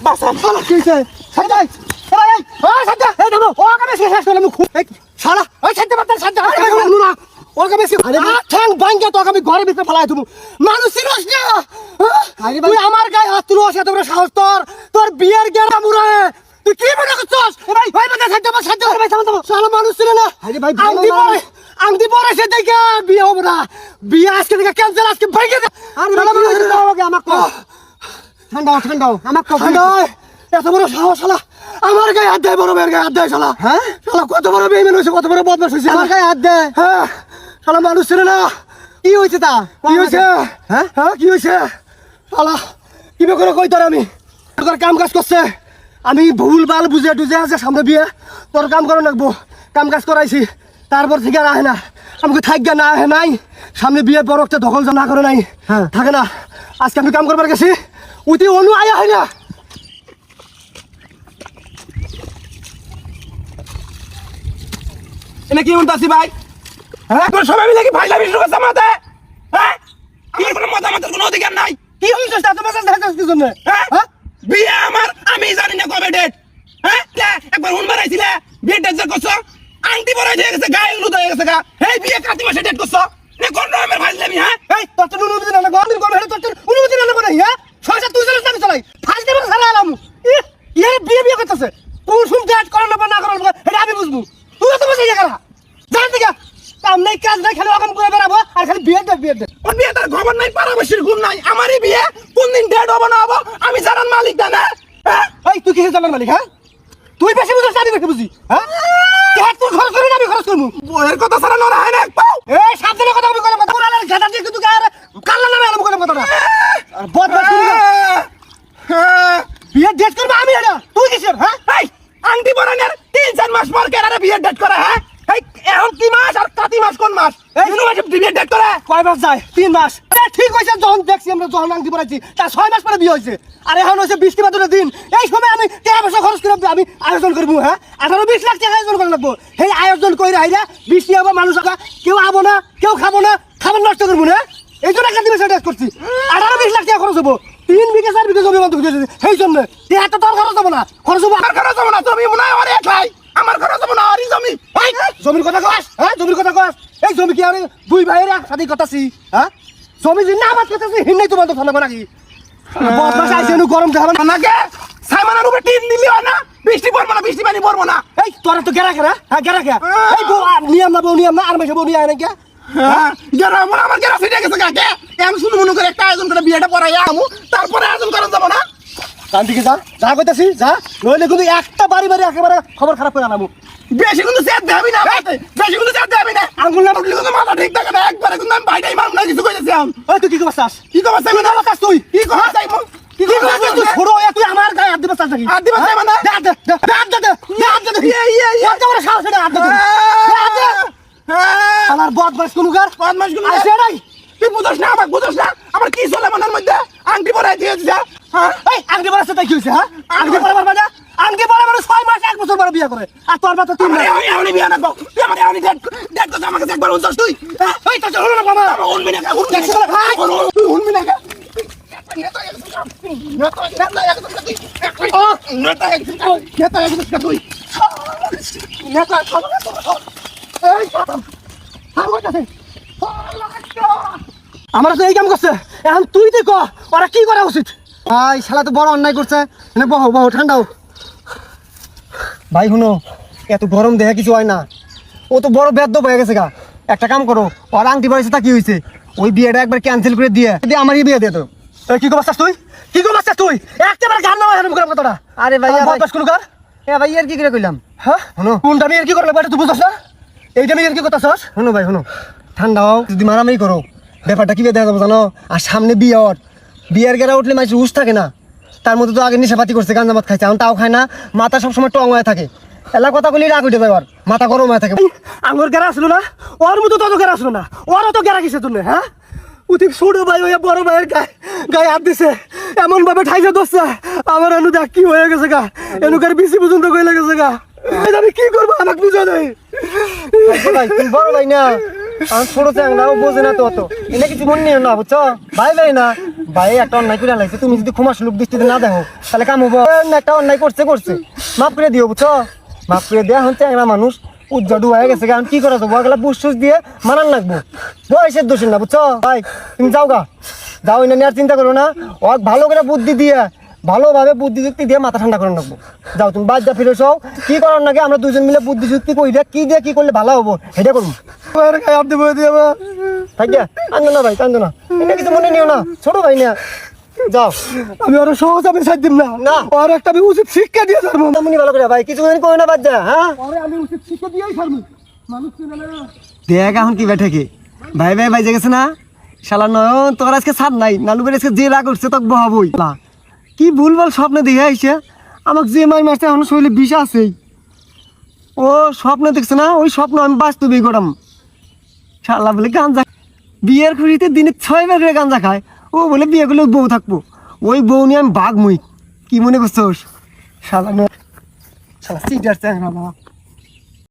বাসা শালা কিছে সাইডাই এই সাইডা এই দাও ও কামে শেষ করে মুখ শালা ওই সাইডা বাতা সাইডা না ও কামে আরে ঠ্যাং ভাঙ্গা তো আমি ঘরে ভিতরে ফলাই তুমি মানুষ সিরিয়াস না আরে ভাই আমার গায়ে হাত তুলো আছে তোর সাহস তোর বিয়ের গেরা মুরে তুই কি মনে করছস ভাই ভাই বাতা সাইডা ভাই থামো শালা মানুষ ছিল না আরে ভাই আংটি পরে সে দেখে বিয়ে হবে না বিয়ে আজকে থেকে ক্যান্সেল আজকে ভাইকে আরে আমাকে ঠান্ডাও আমাকে এত বড় সাহস শালা আমার গায়ে হাত দেয় বড় মেয়ের গায়ে হাত দেয় শালা হ্যাঁ শালা কত বড় বেইমান হয়েছে কত বড় বদমাশ হয়েছে আমার গায়ে হাত দেয় হ্যাঁ শালা মানুষ ছিল না কি হয়েছে তা কি হয়েছে হ্যাঁ কি হয়েছে শালা কি করে কই তোর আমি তোর কাম কাজ করছে আমি ভুল ভাল বুঝে টুঝে আছে সামনে বিয়ে তোর কাম করে রাখবো কাম কাজ করাইছি তারপর থেকে আর আহে না আমাকে থাকবে না আহে নাই সামনে বিয়ে বড় একটা দখল না করে নাই হ্যাঁ থাকে না আজকে আমি কাম করবার গেছি উঠি অনু আয়া হয় না এনে কি উনতাছি ভাই হ্যাঁ তোর সবাই মিলে কি ভাই লাভি শুরু করছে মাথায় হ্যাঁ আমার কোনো মতামতের কোনো অধিকার নাই কি হইছে তা তোমার কাছে দেখাচ্ছিস কি জন্য হ্যাঁ বিয়ে আমার আমি জানি না কবে ডেট হ্যাঁ একবার হুন মারাইছিলে বিয়ে ডেট যে করছো আংটি পরে দিয়ে গেছে গায়ে হলুদ হয়ে গেছে গা এই বিয়ে কাতি মাসে ডেট করছো নে কোন রকমের ভাই লাভি হ্যাঁ এই তোর তো অনুমতি না গন্দিন করবে তোর তো অনুমতি না করে হ্যাঁ ছয়টা তুই চলে আমি চলাই ফাঁস দেব সালা আলাম ইয়ে বিয়ে করতেছে কোন শুন ডেট করে না করে এটা আমি বুঝবো তুই তো বুঝে গেলা জান দিগা কাম নাই কাজ নাই খালি অকাম করে বেড়াবো আর খালি বিয়ে ডেট ওর বিয়ে তার খবর নাই পারাবশির ঘুম নাই আমারই বিয়ে কোন দিন ডেট হবে না হবে আমি জানার মালিক না হ্যাঁ এই তুই কিসের জানার মালিক হ্যাঁ তুই বেশি বুঝছিস আমি বেশি বুঝি হ্যাঁ তুই খরচ করবি না আমি খরচ করবো বইয়ের কথা ছাড়া নড়া হয় না এই সাবধানে কথা আমি কথা বলার গাদা দিয়ে কিন্তু কাল্লা নামে আলম করে কথাটা আর বদমাশ বিয়ে ডেট করবে আমি এটা তুই কিসের হ্যাঁ এই আংটি পরানোর 3-4 মাস পর কেনারে বিয়ে ডেট করে হ্যাঁ এই এখন কি মাস আর কাতি মাস কোন মাস এই মাসে বিয়ে ডেট করে কয় মাস যায় 3 মাস ঠিক হয়েছে যখন দেখছি আমরা যখন আংটি পরাইছি তার 6 মাস পরে বিয়ে হয়েছে আর এখন হয়েছে বৃষ্টিপাতের দিন এই সময় আমি টাকা পয়সা খরচ করে আমি আয়োজন করবো হ্যাঁ 18-20 লাখ টাকা আয়োজন করে লাগবো সেই আয়োজন করে হাইরা বৃষ্টি হবো মানুষ কেউ আবো না কেউ খাবো না খাবার নষ্ট করবো না এই জন্য একটা দিবস ডেট করছি 18-20 লাখ টাকা খরচ হবো 3 বিঘা 4 বিঘা জমি বন্ধ করে সেই জন্য এত তোর খরচ হবো না খরচ হবো আমার খরচ হবে না তুমি মনে হয় আমার একলাই আমার খরচ হবে না আর জমি জমির কথা কস হ্যাঁ জমির কথা কস এই জমি কি আমি দুই ভাইয়ের একসাথে কথাছি হ্যাঁ জমি যে না আমার কথাছি হিন্নাই তোমার তো থাকবে নাকি বদমাশ আইছে নু গরম দেখাবে না নাকি সাইমানের উপরে টিন দিলি হয় না বৃষ্টি পড়বে না বৃষ্টি পানি পড়বো না এই তোরা তো গেরা খেরা হ্যাঁ গেরা খেয়া এই নিয়ম না আর মেশে বউ নিয়ে আয় নাকি হ্যাঁ গেরা মানে আমার গেরা ফিটে গেছে কাকে আমি শুনে মনে করে একটা আয়োজন করে বিয়েটা পড়াই আমু তারপরে আয়োজন করা যাবো না কান দিকে যা কইতাছি যা নইলে কিন্তু একটা বাড়ি একেবারে খবর খারাপ করে আনামু বেশি কিন্তু সেট দেবি না বেশি কিন্তু সেট দেবি না আঙ্গুল না উঠলি কিন্তু মাথা ঠিক থাকে না একবারে কিন্তু আমি ভাইটাই মারব না কিছু কইতেছি আমি ওই তুই কি করছাস কি কবার চাইবো না কাজ তুই কি কবার চাইবো কি করছাস তুই ছোট তুই আমার গায়ে হাত দিবস নাকি হাত দিবস চাইবো না কত বড় সাহস এটা হাত দে আমার বদমাশ কোনকার বদমাশ কোন আইছে নাই তুই বুঝছ না আমার কি চলে মনের মধ্যে আংটি পরাই দিয়েছিস হ্যাঁ এই আংটি পরাছে তাই কি হইছে হ্যাঁ আংটি পরাবার মানে আংটি পরাবার 6 মাস 1 বছর পরে বিয়ে করে আর তোর বাবা 3 মাস আমি বিয়ে না তুই আমার আমি ডেট করতে আমাকে একবার উনছস তুই এই তো চলো না বাবা উনবি না ভাই তুই উনবি না আমার তো এই কাম করছে এখন তুই দেখ ওরা কি করা উচিত ভাই শালা তো বড় অন্যায় করছে বহু ঠান্ডাও ভাই শুনো এত গরম দেখে কিছু হয় না ও তো বড় বেদ্য হয়ে গেছে গা একটা কাম করো ওর আংটি পড়েছে তা কি হয়েছে ওই বিয়েটা একবার ক্যান্সেল করে দিয়ে আমারই বিয়ে দিয়ে তো কি করছিস তুই একেবারে গান নাও এরকম করে কথাটা আরে ভাই বদমাশ কোন কার ভাই আর কি করে কইলাম হ্যাঁ কোনটা আমি আর কি করলাম তুই বুঝছস না এইটা আমি আর কি করতেছস শুনো ভাই শুনো ঠান্ডাও যদি মারামারি করো ব্যাপারটা কি দেখা যাবো জানো আর সামনে বিয়ের গেরা উঠলে মানুষ হুশ থাকে না তার মধ্যে তো আগে নেশাপাতি করছে গাঁজা ভাত খাইছে এখন তাও খায় না মাথা সবসময় টং হয়ে থাকে এলা কথা বলি রাগ উঠে যাবার মাথা গরম হয়ে থাকে আঙুর গেরা আসলো না ওর মতো তত গেরা আসলো না ওরও তো গেরা কিসের জন্য হ্যাঁ উঠি ছোট ভাই ওই বড় ভাইয়ের গায়ে হাত দিছে এমন ভাবে ঠাইছে দোষা আমার এনু দেখ কি হয়ে গেছে গা এনুকার বেশি পর্যন্ত কইলে গেছে গা আমি কি করবো আমাকে বুঝো নাই ভাই তুই বড় ভাই না আমি ছোট চ্যাংরা ও বোঝে না তো অত এটা কিছু মনে নিও না বুঝছো ভাই ভাই না ভাই একটা অন্যায় করে লাগছে তুমি যদি ক্ষমা সুলভ দৃষ্টিতে না দেখো তাহলে কাম হবো একটা অন্যায় করছে মাফ করে দিও বুঝছো মাফ করে দেওয়া হচ্ছে চ্যাংরা মানুষ উজ্জ্বল হয়ে গেছে কারণ কি করা যাবো ওগুলা বুস দিয়ে মানান লাগবো বয়সের দোষের না বুঝছো ভাই তুমি যাও গা যাও এটা নিয়ে আর চিন্তা করো না ও ভালো করে বুদ্ধি দিয়ে ভালোভাবে বুদ্ধি যুক্তি দিয়ে মাথা ঠান্ডা করে রাখবো যাও তুমি বাদ যা ফিরে সব কি করার নাকি আমরা দুজন মিলে বুদ্ধি যুক্তি করি কি দিয়ে কি করলে ভালো হবো এটা করুন ওর গায়ে হাত দেবো দিয়ে থাকিয়া কান্দো না ভাই কান্দো না এটা কিছু মনে নিও না ছোট ভাই না যাও আমি ওর সহজ আমি সাইড দিব না না। ওর একটা আমি উচিত শিক্ষা দিয়ে ছাড়বো তেমনি ভালো করে ভাই কিছু করে না বাদ যা হ্যাঁ ওরে আমি উচিত শিক্ষা দিয়েই ছাড়বো মানুষ চেনে না দেখ এখন কি বেঠে কি ভাই ভাই ভাই গেছে না শালা নয়ন তোর আজকে ছাড় নাই নালুবের আজকে যে রাগ উঠছে তোকে বহাবই কি ভুলভাল স্বপ্নে দেখে আইসে আমাকে যে মাই মাসটা এখন শরীরে বিষ আছেই ও স্বপ্ন দেখছে না ওই স্বপ্ন আমি বাস্তবিক করাম শালা বলে গাঞ্জা বিয়ের খুশিতে দিনে 6 বার করে গাঞ্জা খায় ও বলে বিয়ে করলে বউ থাকবো ওই বউ নিয়ে আমি বাঘ মুই কি মনে করছোস শালা সিটার চ্যাংরা বাবা